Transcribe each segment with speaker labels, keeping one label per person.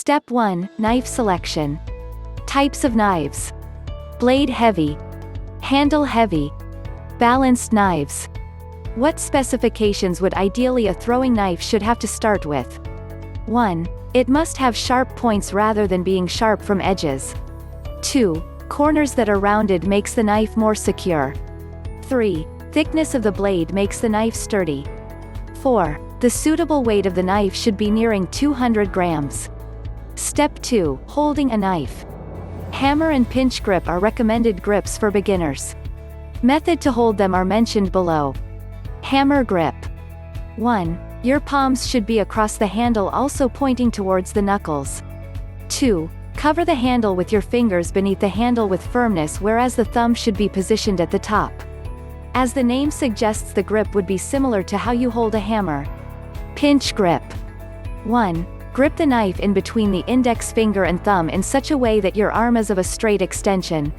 Speaker 1: Step 1. Knife selection. Types of knives. Blade heavy. Handle heavy. Balanced knives. What specifications would ideally a throwing knife should have to start with? 1. It must have sharp points rather than being sharp from edges. 2. Corners that are rounded makes the knife more secure. 3. Thickness of the blade makes the knife sturdy. 4. The suitable weight of the knife should be nearing 200 grams. Step 2. Holding a knife. Hammer and pinch grip are recommended grips for beginners. Method to hold them are mentioned below. Hammer grip. 1. Your palms should be across the handle, also pointing towards the knuckles. 2. Cover the handle with your fingers beneath the handle with firmness, whereas the thumb should be positioned at the top. As the name suggests, the grip would be similar to how you hold a hammer. Pinch grip. 1. Grip the knife in between the index finger and thumb in such a way that your arm is of a straight extension.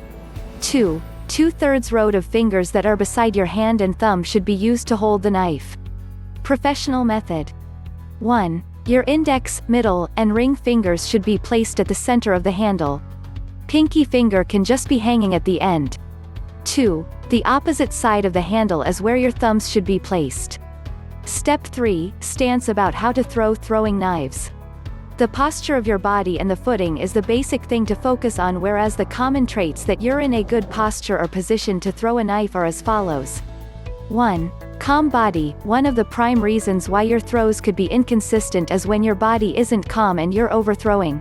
Speaker 1: 2. 2/3 row of fingers that are beside your hand and thumb should be used to hold the knife. Professional method. 1. Your index, middle, and ring fingers should be placed at the center of the handle. Pinky finger can just be hanging at the end. 2. The opposite side of the handle is where your thumbs should be placed. Step 3. Stance about how to throw throwing knives. The posture of your body and the footing is the basic thing to focus on, whereas the common traits that you're in a good posture or position to throw a knife are as follows. 1. Calm body. One of the prime reasons why your throws could be inconsistent is when your body isn't calm and you're overthrowing.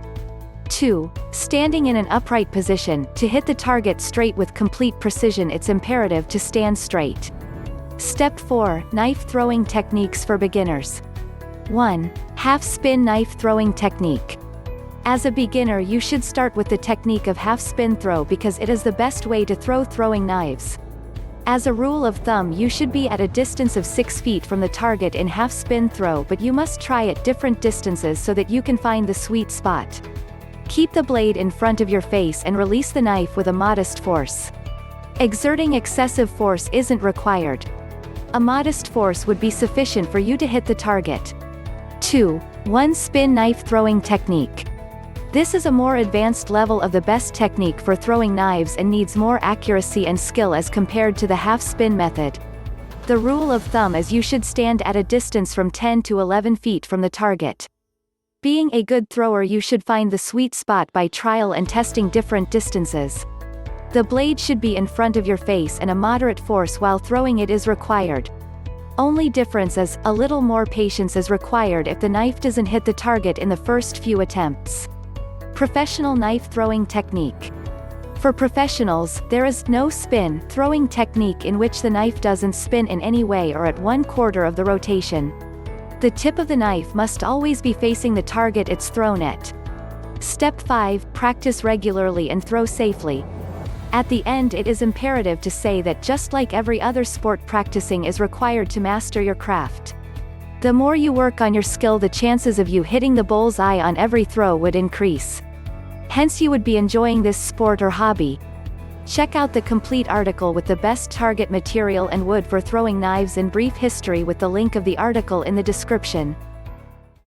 Speaker 1: 2. Standing in an upright position. To hit the target straight with complete precision, it's imperative to stand straight. Step 4. Knife throwing techniques for beginners. 1. Half spin knife throwing technique. As a beginner, you should start with the technique of half spin throw because it is the best way to throw throwing knives. As a rule of thumb, you should be at a distance of 6 feet from the target in half spin throw, but you must try at different distances so that you can find the sweet spot. Keep the blade in front of your face and release the knife with a modest force. Exerting excessive force isn't required. A modest force would be sufficient for you to hit the target. 2. 1 spin knife throwing technique. This is a more advanced level of the best technique for throwing knives and needs more accuracy and skill as compared to the half spin method. The rule of thumb is you should stand at a distance from 10 to 11 feet from the target. Being a good thrower, you should find the sweet spot by trial and testing different distances. The blade should be in front of your face and a moderate force while throwing it is required. Only difference is, a little more patience is required if the knife doesn't hit the target in the first few attempts. Professional knife throwing technique. For professionals, there is no spin throwing technique in which the knife doesn't spin in any way or at 1/4 of the rotation. The tip of the knife must always be facing the target it's thrown at. Step 5. Practice regularly and throw safely. At the end, it is imperative to say that just like every other sport, practicing is required to master your craft. The more you work on your skill, the chances of you hitting the bullseye on every throw would increase. Hence you would be enjoying this sport or hobby. Check out the complete article with the best target material and wood for throwing knives in brief history with the link of the article in the description.